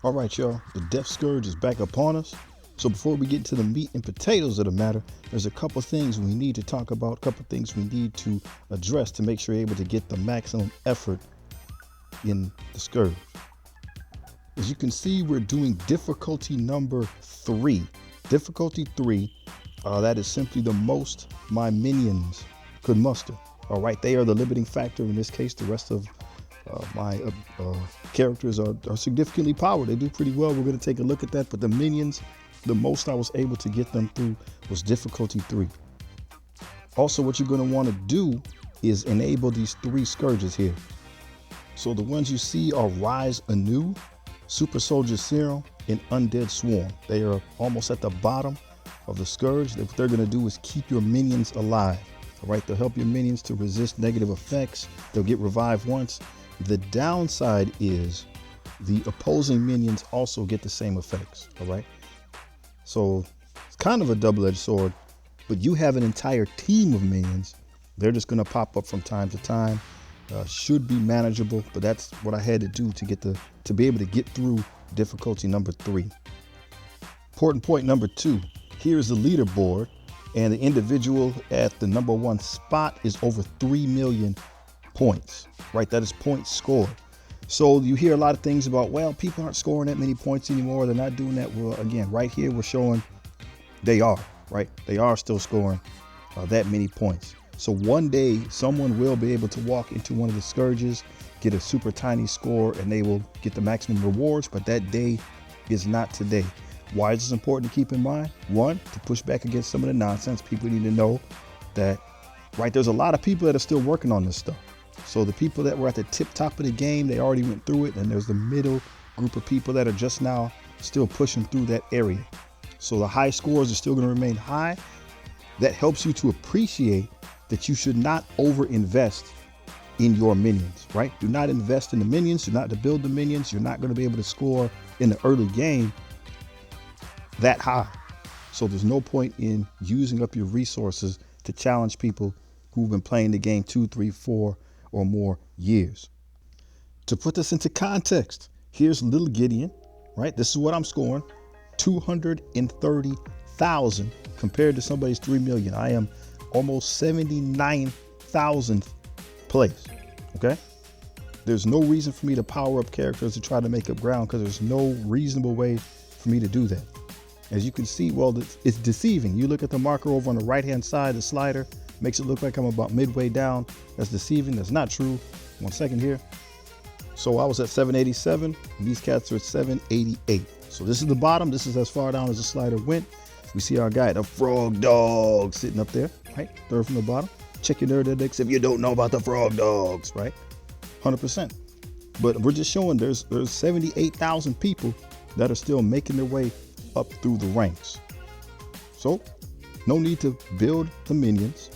All right, y'all, the Death Scourge is back upon us. So before we get to the meat and potatoes of the matter, there's a couple things we need to talk about, a couple things we need to address to make sure you're able to get the maximum effort in the Scourge. As you can see, we're doing difficulty number 3. Difficulty 3, that is simply the most my minions could muster. All right, they are the limiting factor in this case. The rest of my characters are significantly powered. They do pretty well. We're going to take a look at that. But the minions, the most I was able to get them through was difficulty 3. Also, what you're going to want to do is enable these 3 scourges here. So the ones you see are Rise Anew, Super Soldier Serum, and Undead Swarm. They are almost at the bottom of the Scourge. What they're going to do is keep your minions alive. All right, they'll help your minions to resist negative effects. They'll get revived once. The downside is the opposing minions also get the same effects. All right, so it's kind of a double-edged sword, but you have an entire team of minions. They're just going to pop up from time to time. Should be manageable, but that's what I had to do to be able to get through difficulty number 3. Important point number 2. Here's the leaderboard, and the individual at the number 1 spot is over 3 million points. Right, that is points scored. So you hear a lot of things about, well, people aren't scoring that many points anymore. They're not doing that. Well, again, right here we're showing they are, right? They are still scoring that many points. So one day someone will be able to walk into one of the scourges, get a super tiny score, and they will get the maximum rewards, but that day is not today. Why is this important to keep in mind? 1, to push back against some of the nonsense. People need to know that, right, there's a lot of people that are still working on this stuff. So the people that were at the tip top of the game, they already went through it, and there's the middle group of people that are just now still pushing through that area. So the high scores are still going to remain high. That helps you to appreciate that you should not over-invest in your minions, right? Do not invest in the minions. Do not build the minions. You're not going to be able to score in the early game that high. So there's no point in using up your resources to challenge people who've been playing the game 2, 3, 4 or more years. To put this into context, here's little Gideon, right? This is what I'm scoring, 230,000 compared to somebody's 3 million. I am almost 79,000th place, okay? There's no reason for me to power up characters to try to make up ground because there's no reasonable way for me to do that. As you can see, well, it's deceiving. You look at the marker over on the right-hand side, the slider, makes it look like I'm about midway down. That's deceiving. That's not true. 1 second here. So I was at 787, and these cats are at 788. So this is the bottom. This is as far down as the slider went. We see our guy, the frog dog, sitting up there, right? 3rd from the bottom. Check your nerd index if you don't know about the frog dogs, right? 100%. But we're just showing there's 78,000 people that are still making their way up through the ranks. So no need to build the minions.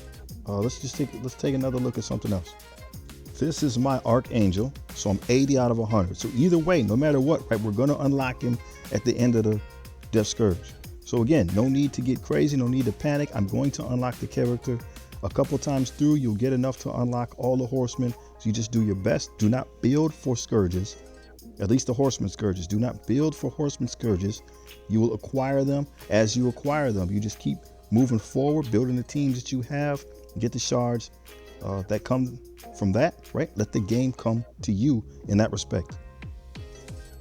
Let's take another look at something else. This is my Archangel, so I'm 80 out of 100. So either way, no matter what, right, we're going to unlock him at the end of the Death Scourge. So again, no need to get crazy, no need to panic. I'm going to unlock the character a couple times through. You'll get enough to unlock all the horsemen. So you just do your best. Do not build for scourges, at least the horseman scourges. Do not build for horseman scourges. You will acquire them as you acquire them. You just keep moving forward, building the teams that you have, get the shards that come from that, right? Let the game come to you in that respect.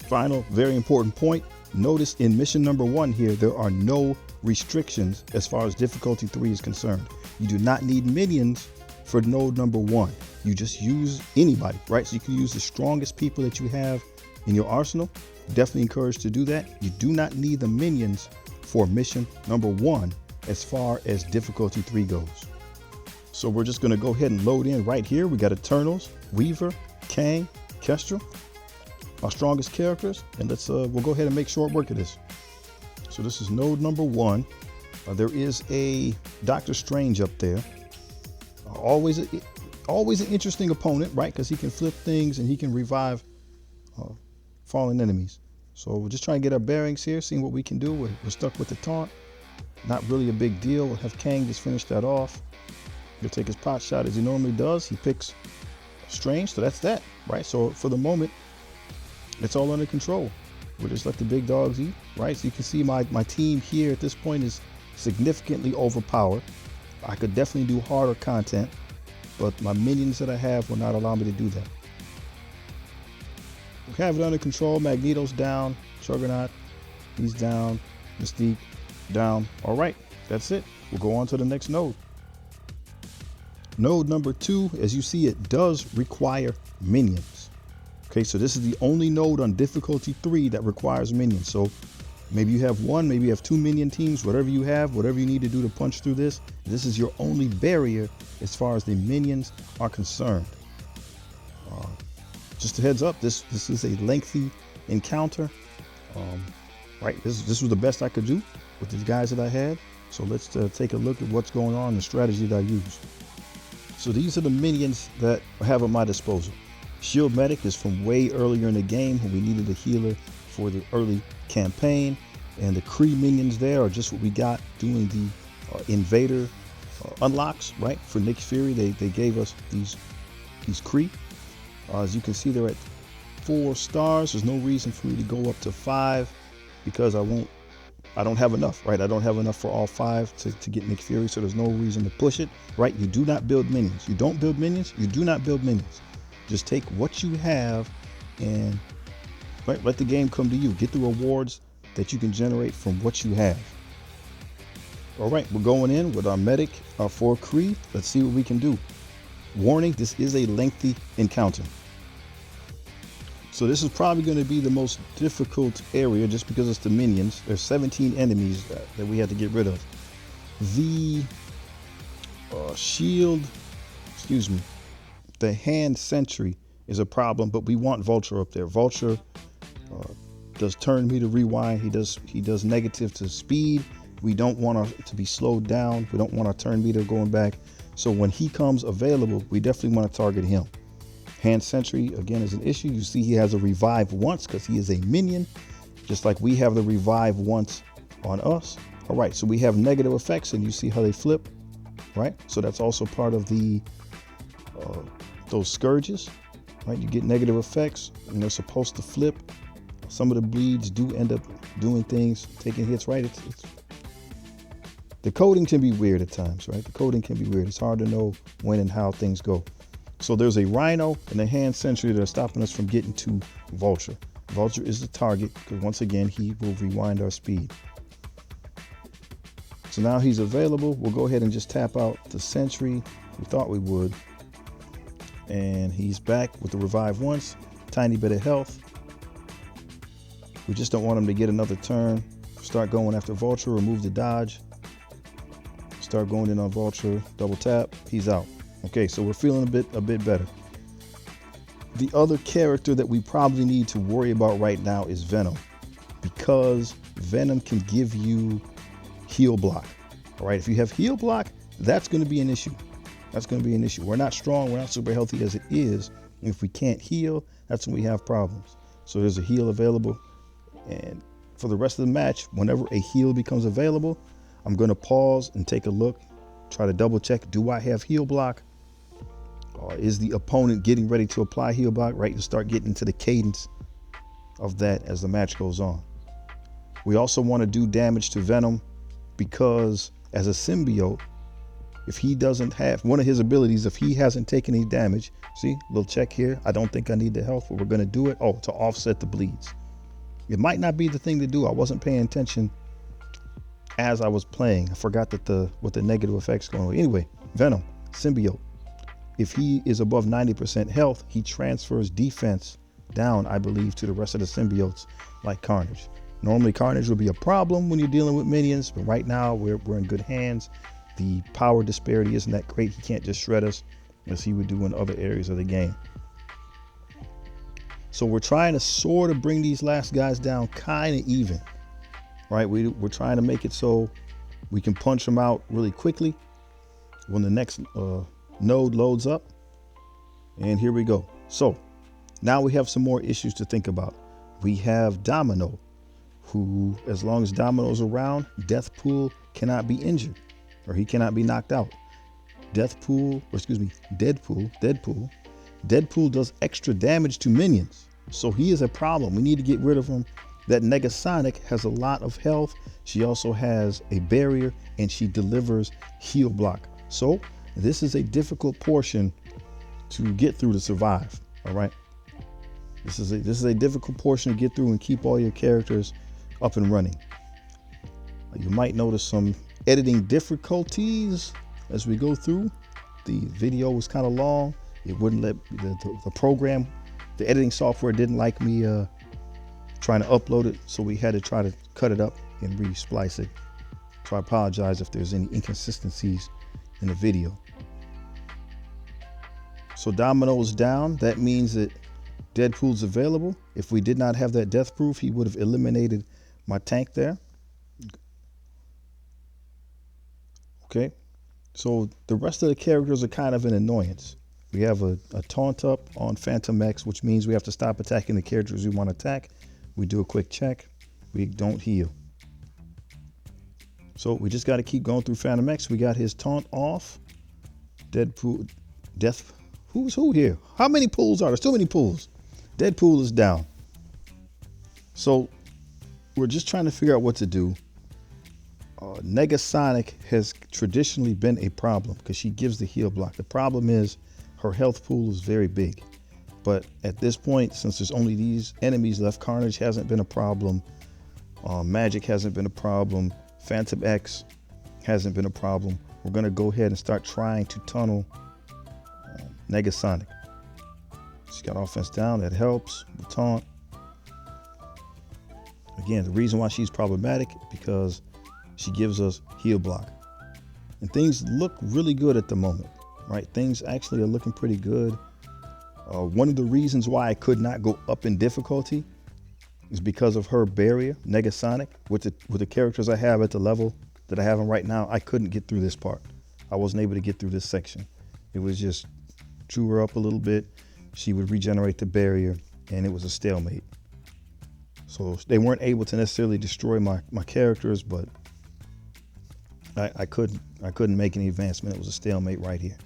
Final, very important point. Notice in mission number 1 here, there are no restrictions as far as difficulty 3 is concerned. You do not need minions for node number 1. You just use anybody, right? So you can use the strongest people that you have in your arsenal. Definitely encouraged to do that. You do not need the minions for mission number 1 as far as difficulty 3 goes. So we're just going to go ahead and load in right here. We got Eternals, Weaver, Kang, Kestra, our strongest characters, and let's we'll go ahead and make short work of this. So this is node number 1. There is a Doctor Strange up there. Always an interesting opponent, right? Because he can flip things and he can revive fallen enemies. So we're just trying to get our bearings here, seeing what we can do. We're stuck with the taunt. Not really a big deal. We'll have Kang just finish that off. He'll take his pot shot as he normally does. He picks Strange, so that's that, right? So for the moment, it's all under control. we'll just let the big dogs eat, right? So you can see my team here at this point is significantly overpowered. I could definitely do harder content, but my minions that I have will not allow me to do that. We have it under control. Magneto's down. Juggernaut, he's down. Mystique, down. All right, that's it. We'll go on to the next node. Node number 2, as you see, it does require minions. Okay, so this is the only node on difficulty 3 that requires minions. So maybe you have 1, maybe you have 2 minion teams, whatever you have, whatever you need to do to punch through this. This is your only barrier as far as the minions are concerned. Just a heads up, this is a lengthy encounter. Right, this was the best I could do with the guys that I had. So let's take a look at what's going on and the strategy that I used. So these are the minions that I have at my disposal. Shield Medic is from way earlier in the game when we needed a healer for the early campaign. And the Kree minions there are just what we got doing the Invader unlocks, right? For Nick Fury, they gave us these Kree. As you can see, they're at 4 stars. There's no reason for me to go up to 5 because I don't have enough, right? I don't have enough for all 5 to get Nick Fury, so there's no reason to push it, right? You do not build minions. You don't build minions. You do not build minions. Just take what you have and let the game come to you. Get the rewards that you can generate from what you have. All right, we're going in with our medic for Kree. Let's see what we can do. Warning, this is a lengthy encounter. So this is probably going to be the most difficult area just because it's the minions. There's 17 enemies that we had to get rid of. The the hand sentry is a problem, but we want Vulture up there. Vulture does turn meter rewind. He does negative to speed. We don't want to be slowed down. We don't want our turn meter going back. So when he comes available, we definitely want to target him. Hand sentry again is an issue. You see he has a revive once because he is a minion, just like we have the revive once on us. All right, so we have negative effects and you see how they flip, right? So that's also part of the those scourges, right? You get negative effects and they're supposed to flip. Some of the bleeds do end up doing things, taking hits, right? The coding can be weird at times, right? The coding can be weird. It's hard to know when and how things go. So there's a Rhino and a hand sentry that are stopping us from getting to Vulture. Vulture is the target because once again, he will rewind our speed. So now he's available. We'll go ahead and just tap out the sentry. We thought we would. And he's back with the revive once, tiny bit of health. We just don't want him to get another turn. Start going after Vulture, remove the dodge. Start going in on Vulture, double tap, he's out. Okay, so we're feeling a bit better. The other character that we probably need to worry about right now is Venom, because Venom can give you heal block. All right, if you have heal block, that's going to be an issue. That's going to be an issue. We're not strong, we're not super healthy as it is. And if we can't heal, that's when we have problems. So there's a heal available. And for the rest of the match, whenever a heal becomes available, I'm going to pause and take a look, try to double check. Do I have heal block? Is the opponent getting ready to apply heal block, right? To start getting into the cadence of that as the match goes on. We also want to do damage to Venom because as a symbiote, if he doesn't have one of his abilities, if he hasn't taken any damage, see, little check here. I don't think I need the health, but we're going to do it. Oh, to offset the bleeds. It might not be the thing to do. I wasn't paying attention as I was playing. I forgot that what the negative effects going on. Anyway, Venom, symbiote. If he is above 90% health, he transfers defense down, I believe, to the rest of the symbiotes like Carnage. Normally Carnage will be a problem when you're dealing with minions, but right now we're in good hands. The power disparity isn't that great. He can't just shred us as he would do in other areas of the game. So we're trying to sort of bring these last guys down kind of even, right? We're trying to make it so we can punch them out really quickly when the next node loads up. And here we go. So now we have some more issues to think about. We have Domino, who, as long as Domino's around, Deadpool cannot be injured, or he cannot be knocked out. Deadpool does extra damage to minions, so he is a problem. We need to get rid of him That Negasonic has a lot of health. She also has a barrier, and she delivers heal block. So this is a difficult portion to get through to survive. All right. This is a difficult portion to get through and keep all your characters up and running. You might notice some editing difficulties as we go through. The video was kind of long. It wouldn't let the program, the editing software didn't like me trying to upload it, so we had to try to cut it up and re-splice it. So I apologize if there's any inconsistencies in the video. So Domino's down. That means that Deadpool's available. If we did not have that death proof, he would have eliminated my tank there. Okay, so the rest of the characters are kind of an annoyance. We have a taunt up on Phantom X, which means we have to stop attacking the characters we want to attack. We do a quick check. We don't heal. So we just got to keep going through Phantom X. We got his taunt off. Deadpool, who's who here? How many pools are there? So many pools. Deadpool is down. So we're just trying to figure out what to do. Negasonic has traditionally been a problem because she gives the heal block. The problem is her health pool is very big. But at this point, since there's only these enemies left, Carnage hasn't been a problem. Magic hasn't been a problem. Phantom X hasn't been a problem. We're going to go ahead and start trying to tunnel Negasonic. She's got offense down. That helps. The taunt. Again, the reason why she's problematic because she gives us heal block. And things look really good at the moment, right? Things actually are looking pretty good. One of the reasons why I could not go up in difficulty is because of her barrier, Negasonic. With the characters I have at the level that I have them right now, I couldn't get through this part. I wasn't able to get through this section. It was just chew her up a little bit. She would regenerate the barrier, and it was a stalemate. So they weren't able to necessarily destroy my characters, but I couldn't make any advancement. It was a stalemate right here.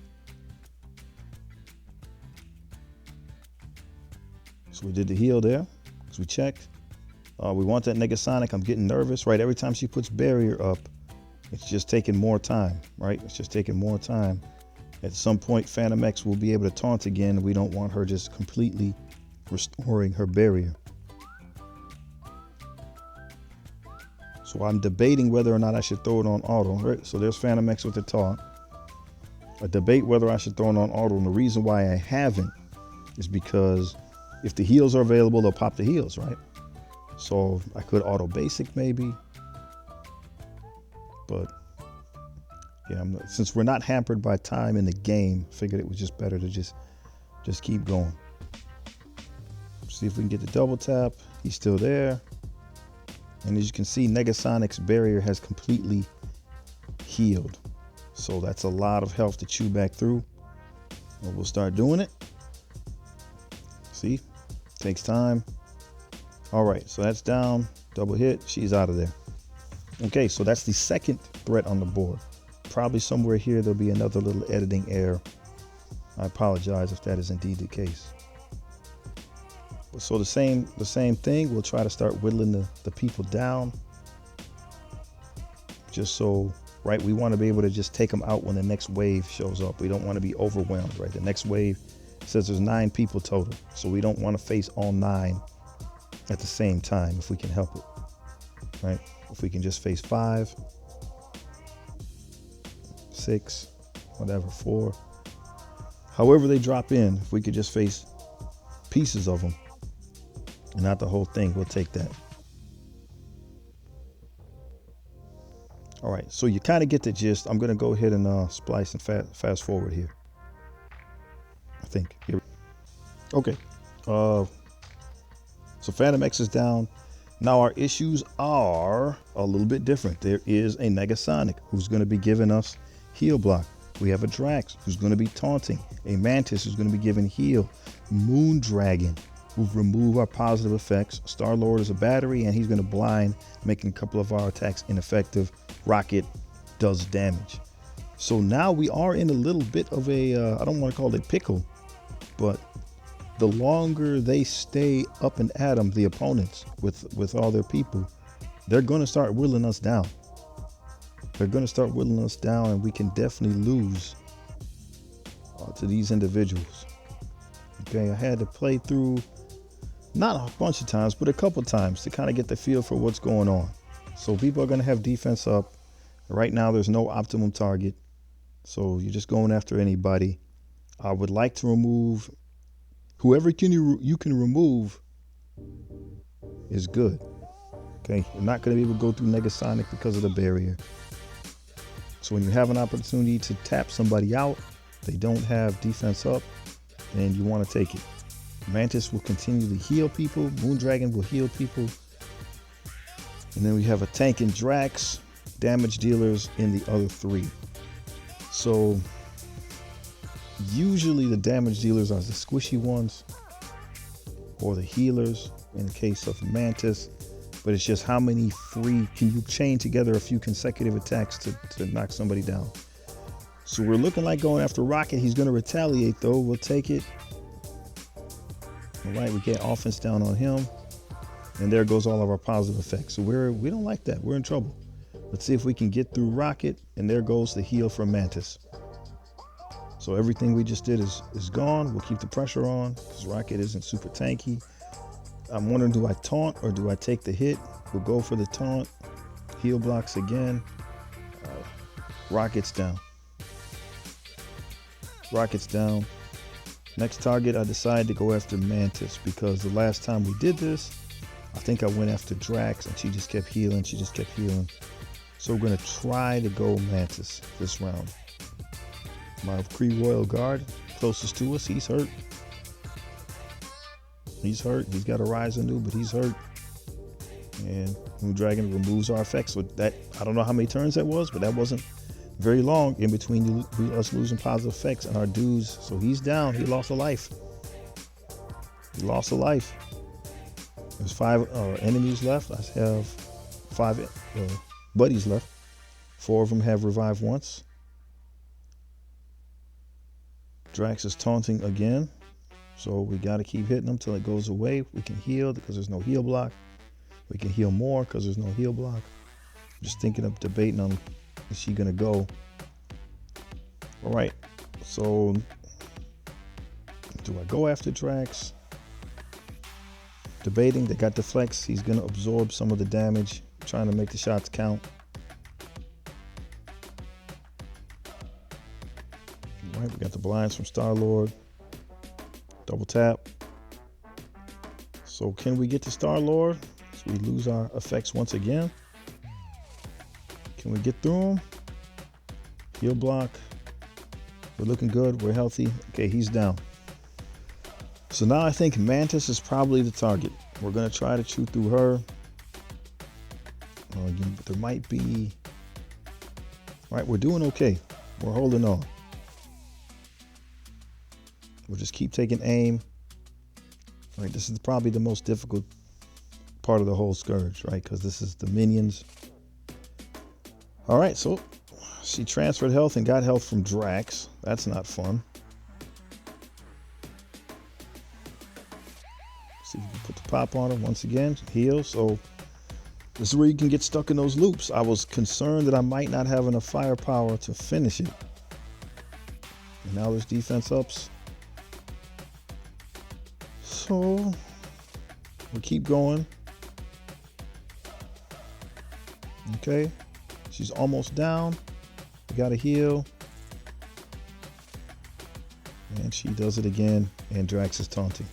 So we did the heal there, because we checked. We want that Negasonic. I'm getting nervous, right? Every time she puts barrier up, it's just taking more time, right? It's just taking more time. At some point, Phantom X will be able to taunt again. We don't want her just completely restoring her barrier. So I'm debating whether or not I should throw it on auto, right? So there's Phantom X with the taunt. I debate whether I should throw it on auto, and the reason why I haven't is because if the heals are available, they'll pop the heals, right? So I could auto basic maybe, but yeah, since we're not hampered by time in the game, I figured it was just better to just keep going. See if we can get the double tap. He's still there. And as you can see, Negasonic's barrier has completely healed. So that's a lot of health to chew back through. Well, we'll start doing it. See, takes time. All right, so that's down, double hit, she's out of there. Okay, so that's the second threat on the board. Probably somewhere here, there'll be another little editing error. I apologize if that is indeed the case. So the same thing, we'll try to start whittling the people down. Just so, right, we want to be able to just take them out when the next wave shows up. We don't want to be overwhelmed, right? The next wave says there's 9 people total. So we don't want to face all 9 at the same time if we can help it, right? If we can just face 5, 6, whatever, 4. However they drop in, if we could just face pieces of them and not the whole thing, we'll take that. All right, so you kind of get the gist. I'm going to go ahead and splice and fast forward here. I think. Here. Okay. So Phantom X is down. Now our issues are a little bit different. There is a Negasonic who's going to be giving us heal block. We have a Drax who's going to be taunting. A Mantis who's going to be giving heal. Moondragon who remove our positive effects. Star-Lord is a battery and he's going to blind, making a couple of our attacks ineffective. Rocket does damage. So now we are in a little bit of a, I don't want to call it a pickle, but the longer they stay up and at them, the opponents with all their people, they're going to start whittling us down. They're going to start whittling us down, and we can definitely lose to these individuals. Okay, I had to play through, not a bunch of times, but a couple times to kind of get the feel for what's going on. So people are going to have defense up. Right now, there's no optimum target. So you're just going after anybody. I would like to remove whoever you can remove is good. Okay, you're not going to be able to go through Negasonic because of the barrier. So when you have an opportunity to tap somebody out, they don't have defense up, then you want to take it. Mantis will continue to heal people. Moondragon will heal people. And then we have a tank and Drax, damage dealers in the other three. So usually the damage dealers are the squishy ones or the healers in the case of Mantis. But it's just how many free can you chain together a few consecutive attacks to knock somebody down. So we're looking like going after Rocket. He's going to retaliate though. We'll take it. All right, we get offense down on him. And there goes all of our positive effects. So we don't like that. We're in trouble. Let's see if we can get through Rocket. And there goes the heal from Mantis. So everything we just did is gone. We'll keep the pressure on because Rocket isn't super tanky. I'm wondering, do I taunt or do I take the hit? We'll go for the taunt. Heal blocks again. Rocket's down. Rocket's down. Next target, I decided to go after Mantis because the last time we did this, I think I went after Drax and she just kept healing. She just kept healing. So we're going to try to go Mantis this round. My Kree Royal Guard, closest to us, he's hurt. He's hurt. He's got a rise anew, but he's hurt. And Moondragon removes our effects. So that, I don't know how many turns that was, but that wasn't very long in between us losing positive effects and our dudes. So he's down. He lost a life. He lost a life. There's 5 enemies left. I have 5 buddies left. 4 of them have revived once. Drax is taunting again. So we got to keep hitting them till it goes away. We can heal because there's no heal block. We can heal more because there's no heal block. I'm just thinking of debating on, is she going to go? All right. So do I go after Drax? Debating. They got the flex. He's going to absorb some of the damage. Trying to make the shots count. All right. We got the blinds from Star-Lord. Double tap. So can we get to Star-Lord? So we lose our effects once again. Can we get through him? Heal block. We're looking good. We're healthy. Okay, he's down. So now I think Mantis is probably the target. We're going to try to chew through her. But there might be... All right, we're doing okay. We're holding on. We'll just keep taking aim. All right, this is probably the most difficult part of the whole Scourge, right? Because this is the minions. All right, so she transferred health and got health from Drax. That's not fun. See if we can put the pop on her once again. Heal. So this is where you can get stuck in those loops. I was concerned that I might not have enough firepower to finish it. And now there's defense ups. So we'll keep going. Okay. She's almost down. We got to heal. And she does it again. And Drax is taunting.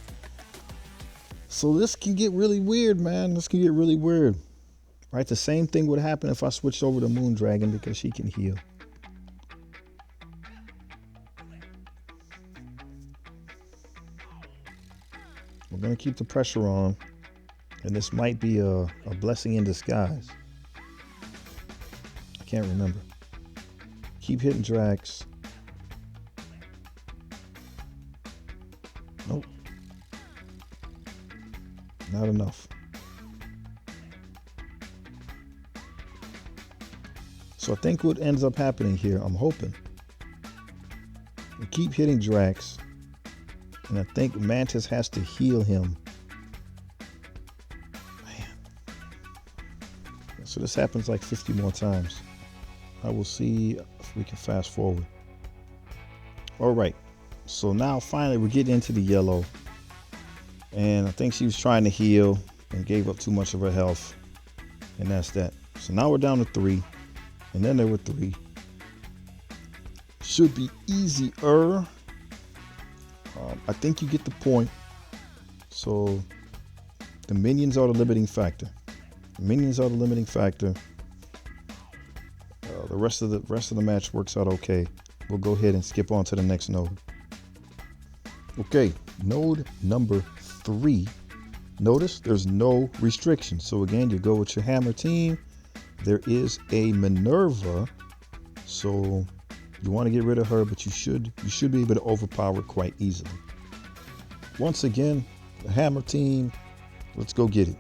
So this can get really weird, man. This can get really weird. Right? The same thing would happen if I switched over to Moondragon because she can heal. We're going to keep the pressure on. And this might be a blessing in disguise. I can't remember. Keep hitting Drax. Nope. Not enough. So I think what ends up happening here, I'm hoping, we keep hitting Drax. And I think Mantis has to heal him. Man. So this happens like 50 more times. I will see if we can fast forward. All right. So now finally we're getting into the yellow. And I think she was trying to heal and gave up too much of her health. And that's that. So now we're down to 3. And then there were 3. Should be easier. I think you get the point. So the minions are the limiting factor. The minions are the limiting factor. The rest of the match works out okay. We'll go ahead and skip on to the next node. Okay, node number 3. Notice there's no restriction. So again, you go with your hammer team. There is a Minerva, so you want to get rid of her, but you should be able to overpower it quite easily. Once again, the hammer team, let's go get it.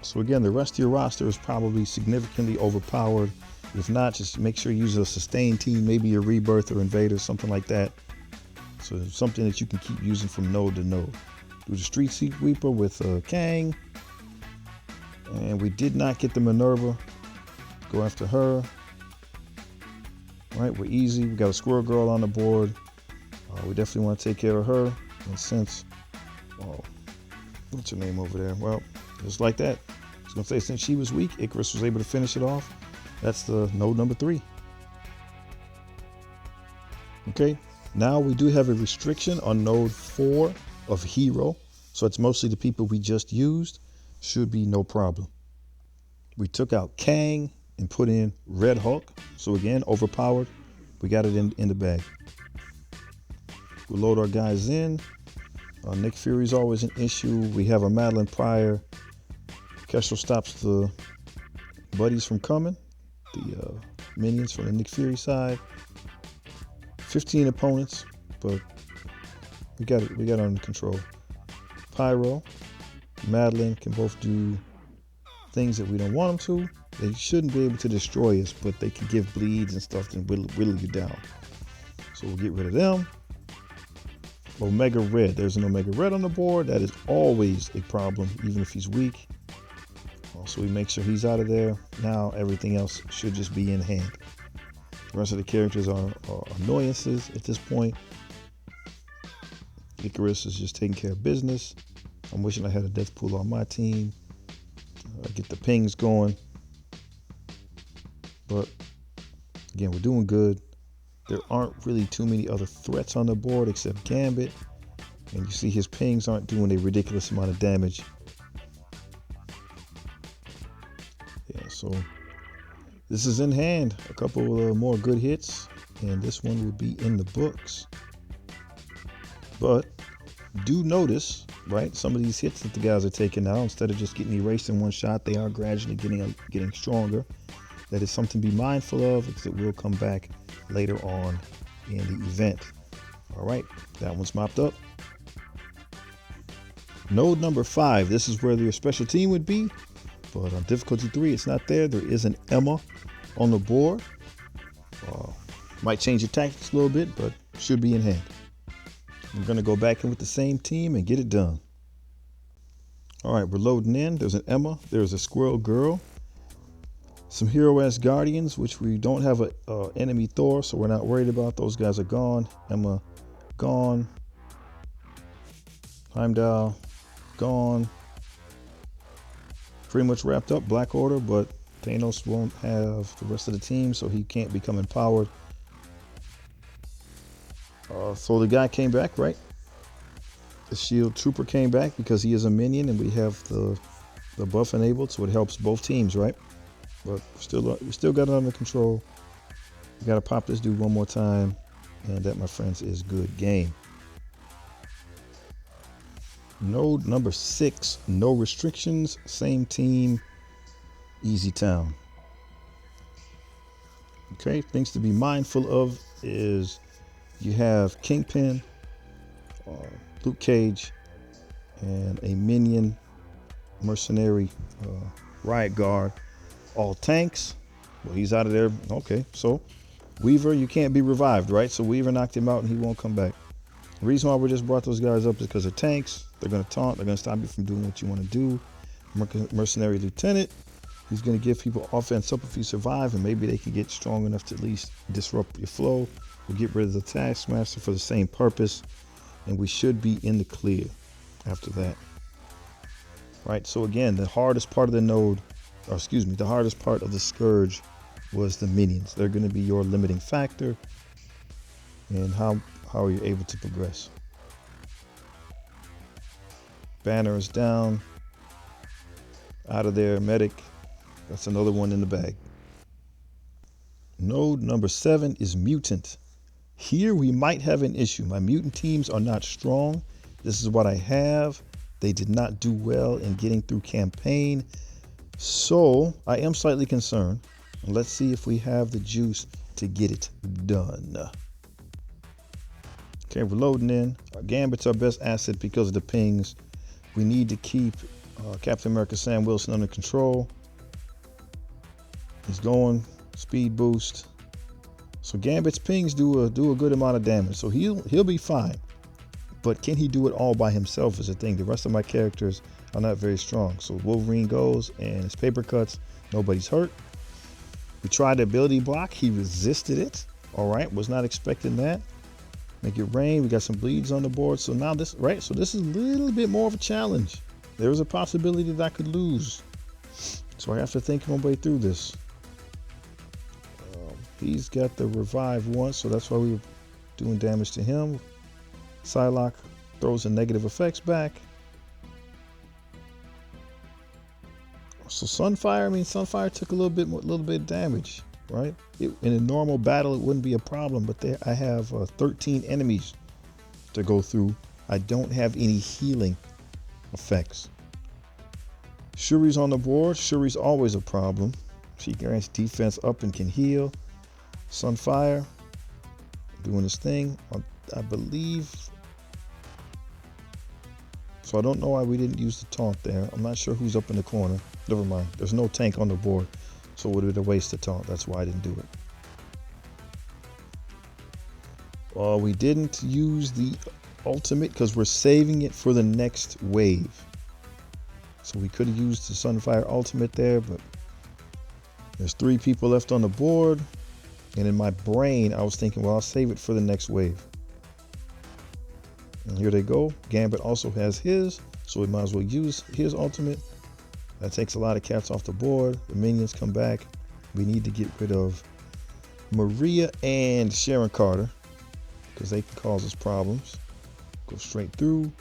So again, the rest of your roster is probably significantly overpowered. If not, just make sure you use a sustain team, maybe a Rebirth or Invader, something like that. So something that you can keep using from node to node. Do the Street Sweeper with Kang. And we did not get the Minerva. Go after her. All right, we're easy. We got a Squirrel Girl on the board. We definitely want to take care of her. And since, what's her name over there? Well, just like that. I was going to say, since she was weak, Icarus was able to finish it off. That's the node number 3. Okay, now we do have a restriction on node 4 of Hero. So it's mostly the people we just used. Should be no problem. We took out Kang and put in Red Hulk. So again, overpowered. We got it in the bag. We'll load our guys in. Nick Fury's always an issue. We have a Madeline Pryor. Kestrel stops the buddies from coming. The minions from the Nick Fury side. 15 opponents, but we got it under control. Pyro, Madeline can both do things that we don't want them to. They shouldn't be able to destroy us, but they can give bleeds and stuff and whittle you down. So we'll get rid of them. Omega Red. There's an Omega Red on the board. That is always a problem, even if he's weak. So we make sure he's out of there. Now everything else should just be in hand. The rest of the characters are annoyances at this point. Icarus is just taking care of business. I'm wishing I had a death pool on my team. Get the pings going. But again, we're doing good. There aren't really too many other threats on the board except Gambit. And you see his pings aren't doing a ridiculous amount of damage. Yeah, so this is in hand. A couple more good hits, and this one will be in the books. But do notice, right, some of these hits that the guys are taking now, instead of just getting erased in one shot, they are gradually getting stronger. That is something to be mindful of, because it will come back later on in the event. All right, that one's mopped up. Node number 5, this is where your special team would be, but on difficulty 3, it's not there. There is an Emma on the board. Might change your tactics a little bit, but should be in hand. I'm going to go back in with the same team and get it done. All right, we're loading in. There's an Emma. There's a Squirrel Girl. Some Hero-esque Guardians, which we don't have an enemy Thor, so we're not worried about. Those guys are gone. Emma, gone. Heimdall, gone. Pretty much wrapped up. Black Order, but Thanos won't have the rest of the team, so he can't become empowered. So the guy came back, right? The Shield Trooper came back because he is a minion, and we have the buff enabled, so it helps both teams, right? But we still got it under control. We got to pop this dude one more time, and that, my friends, is good game. Node number 6, no restrictions, same team, easy town. Okay, things to be mindful of is you have Kingpin, Luke Cage, and a minion mercenary riot guard, all tanks. Well, he's out of there. Okay, so Weaver, you can't be revived, right? So Weaver knocked him out and he won't come back. The reason why we just brought those guys up is because they're tanks. They're going to taunt. They're going to stop you from doing what you want to do. Mercenary Lieutenant, he's going to give people offense up if you survive, and maybe they can get strong enough to at least disrupt your flow. We'll get rid of the Taskmaster for the same purpose, and we should be in the clear after that. Right, so again, the hardest part of the node, or excuse me, the hardest part of the Scourge was the minions. They're going to be your limiting factor, and how are you able to progress. Banner is down. Out of there, medic. That's another one in the bag. Node number 7 is mutant. Here we might have an issue. My mutant teams are not strong. This is what I have. They did not do well in getting through campaign. So I am slightly concerned. Let's see if we have the juice to get it done. Okay, we're loading in. Our Gambit's our best asset because of the pings. We need to keep Captain America Sam Wilson under control. He's going speed boost. So Gambit's pings do a good amount of damage. So he'll be fine. But can he do it all by himself is the thing. The rest of my characters are not very strong. So Wolverine goes and his paper cuts. Nobody's hurt. We tried the ability block. He resisted it. All right, was not expecting that. Make it rain. We got some bleeds on the board. So now this, right? So this is a little bit more of a challenge. There is a possibility that I could lose. So I have to think my way through this. He's got the revive once, so that's why we were doing damage to him. Psylocke throws the negative effects back. So Sunfire, Sunfire took a little bit of damage, right? In a normal battle, it wouldn't be a problem, but there I have 13 enemies to go through. I don't have any healing effects. Shuri's on the board. Shuri's always a problem. She grants defense up and can heal. Sunfire doing his thing, I believe. So I don't know why we didn't use the taunt there. I'm not sure who's up in the corner. Never mind. There's no tank on the board, so it would have been a waste to taunt. That's why I didn't do it. We didn't use the ultimate because we're saving it for the next wave. So we could have used the Sunfire ultimate there, but there's 3 people left on the board. And in my brain, I was thinking, well, I'll save it for the next wave. And here they go. Gambit also has his, so we might as well use his ultimate. That takes a lot of cats off the board. The minions come back. We need to get rid of Maria and Sharon Carter because they can cause us problems. Go straight through.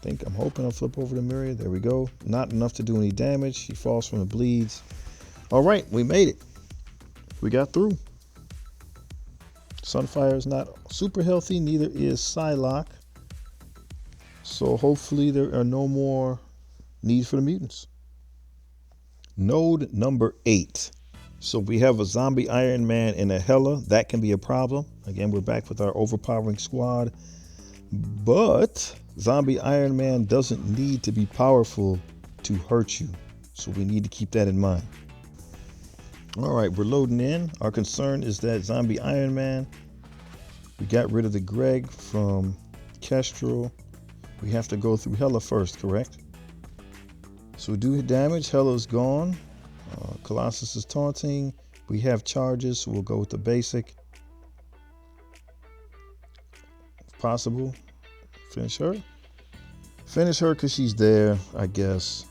I'm hoping I'll flip over to Maria. There we go. Not enough to do any damage. She falls from the bleeds. All right, we made it. We got through. Sunfire is not super healthy, neither is Psylocke. So hopefully there are no more needs for the mutants. Node number 8. So we have a zombie Iron Man and a Hela. That can be a problem. Again, we're back with our overpowering squad. But zombie Iron Man doesn't need to be powerful to hurt you. So we need to keep that in mind. All right, we're loading in. Our concern is that zombie Iron Man. We got rid of the Greg from Kestrel. We have to go through Hela first, correct? So we do damage. Hela's gone. Colossus is taunting. We have charges, so we'll go with the basic. If possible, finish her. Finish her because she's there, I guess.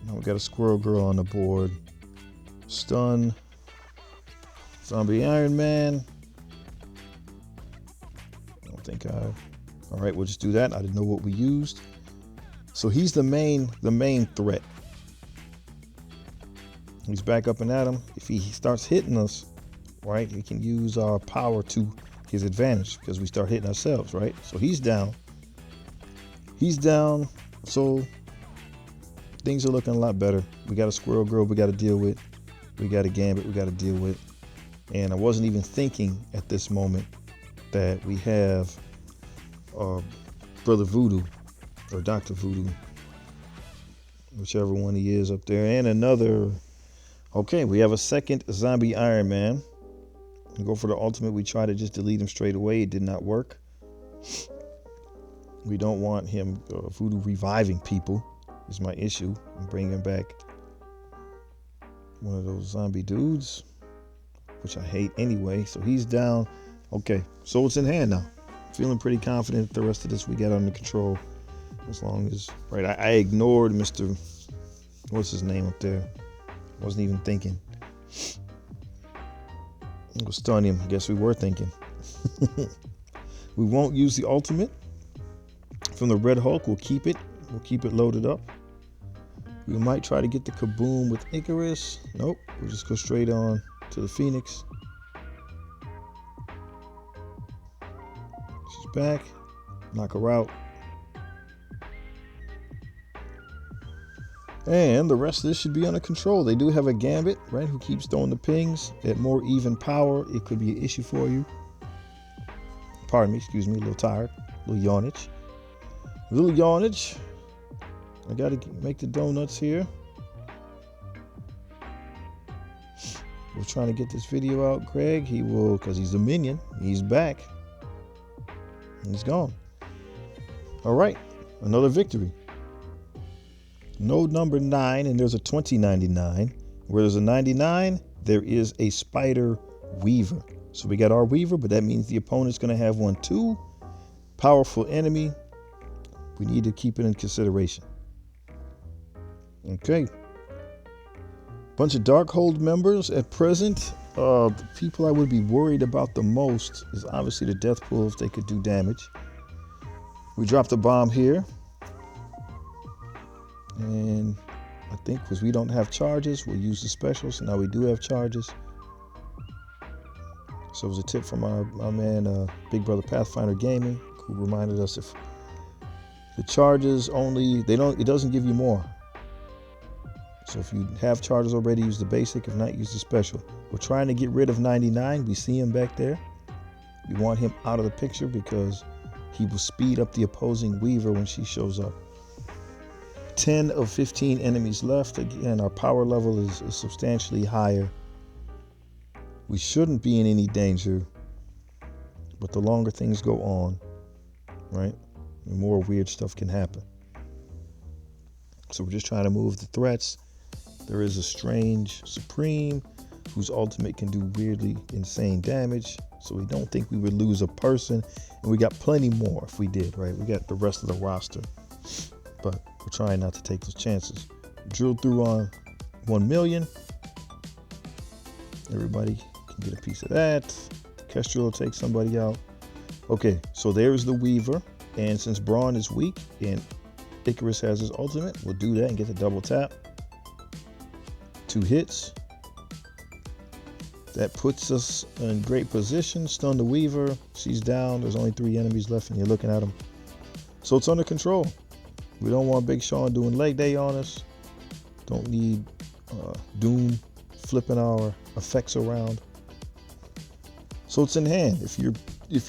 Now we got a Squirrel Girl on the board. Stun. Zombie Iron Man. I don't think all right, we'll just do that. I didn't know what we used. So he's the main threat. He's back up and at him. If he starts hitting us, right, we can use our power to his advantage because we start hitting ourselves, right? So he's down. He's down. So things are looking a lot better. We got a Squirrel Girl we got to deal with. We got a Gambit we got to deal with. And I wasn't even thinking at this moment that we have Brother Voodoo or Dr. Voodoo, whichever one he is up there, and another. Okay, we have a second zombie Iron Man. and go for the ultimate. We try to just delete him straight away. It did not work. We don't want him voodoo reviving people is my issue, and bringing back one of those zombie dudes, which I hate anyway. So he's down. Okay, so it's in hand now. Feeling pretty confident that the rest of this we got under control. As long as, right, I ignored Mr. What's his name up there? Wasn't even thinking. It was stunning him. I guess we were thinking. We won't use the ultimate from the Red Hulk. We'll keep it. We'll keep it loaded up. We might try to get the Kaboom with Icarus. Nope. We'll just go straight on to the Phoenix. She's back. Knock her out. And the rest of this should be under control. They do have a Gambit, right, who keeps throwing the pings at more even power. It could be an issue for you. Pardon me, excuse me, a little tired. A little yawnage. A little yawnage. I got to make the donuts here. We're trying to get this video out, Greg. He will, because he's a minion. He's back. He's gone. All right, another victory. Node number 9, and there's a 2099. Where there's a 99, there is a Spider Weaver. So we got our Weaver, but that means the opponent's going to have one too. Powerful enemy. We need to keep it in consideration. Okay. Bunch of Darkhold members at present. The people I would be worried about the most is obviously the Death Pool if they could do damage. We dropped a bomb here. And I think because we don't have charges, we'll use the special. So now we do have charges. So it was a tip from our man, Big Brother Pathfinder Gaming, who reminded us if the charges only, it doesn't give you more. So if you have charges already, use the basic. If not, use the special. We're trying to get rid of 99. We see him back there. We want him out of the picture because he will speed up the opposing Weaver when she shows up. 10 of 15 enemies left. Again, our power level is substantially higher. We shouldn't be in any danger, but the longer things go on, right, the more weird stuff can happen. So we're just trying to move the threats. There is a strange Supreme whose ultimate can do weirdly insane damage. So we don't think we would lose a person. And we got plenty more if we did, right? We got the rest of the roster. But we're trying not to take those chances. Drilled through on 1 million. Everybody can get a piece of that. Kestrel will take somebody out. Okay, so there's the Weaver. And since Braun is weak and Icarus has his ultimate, we'll do that and get the double tap. 2 hits. That puts us in great position. Stun the Weaver. She's down. There's only 3 enemies left and you're looking at them. So it's under control. We don't want Big Sean doing leg day on us. Don't need Doom flipping our effects around. So it's in hand. If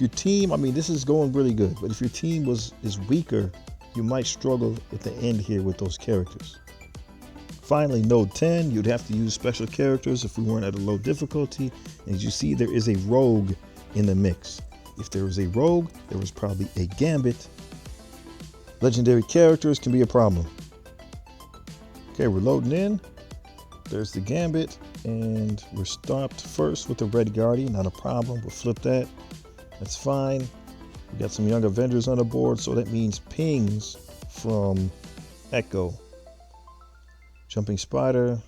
your team, I mean, this is going really good, but if your team is weaker, you might struggle at the end here with those characters. Finally, node 10, you'd have to use special characters if we weren't at a low difficulty. And as you see, there is a rogue in the mix. If there was a rogue, there was probably a Gambit. Legendary characters can be a problem. Okay, we're loading in. There's the Gambit, and we're stopped first with the Red Guardian. Not a problem. We'll flip that. That's fine. We got some young Avengers on the board, so that means pings from Echo. Jumping Spider.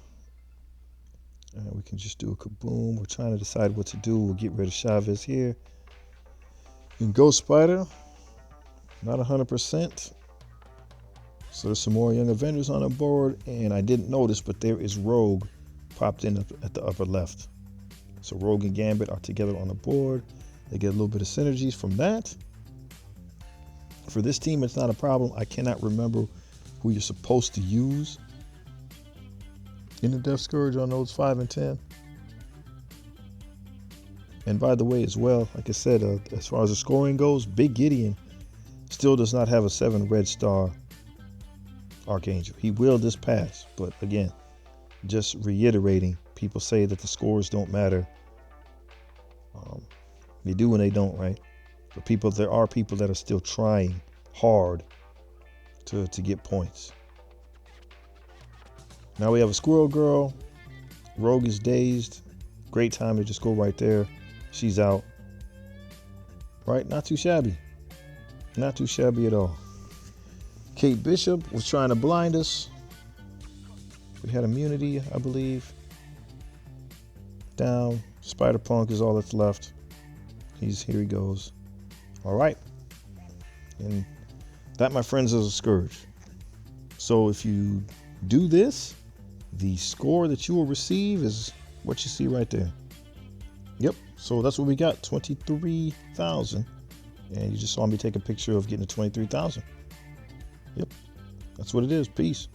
We can just do a Kaboom. We're trying to decide what to do. We'll get rid of Chavez here. And Ghost Spider. Not 100%. So there's some more young Avengers on the board, and I didn't notice, but there is Rogue popped in at the upper left. So Rogue and Gambit are together on the board. They get a little bit of synergies from that. For this team, it's not a problem. I cannot remember who you're supposed to use in the Death Scourge on nodes 5 and 10. And by the way, as well, like I said, as far as the scoring goes, Big Gideon still does not have a 7 red star Archangel. He will this pass, but again, just reiterating, people say that the scores don't matter. They do and they don't, right? But there are people that are still trying hard to get points. Now we have a Squirrel Girl. Rogue is dazed. Great time to just go right there. She's out. Right? Not too shabby. Not too shabby at all. Kate Bishop was trying to blind us. We had immunity, I believe. Down. Spider-Punk is all that's left. Here he goes. All right. And that, my friends, is a Scourge. So if you do this, the score that you will receive is what you see right there. Yep. So that's what we got, 23,000. And you just saw me take a picture of getting to 23,000. Yep. That's what it is. Peace.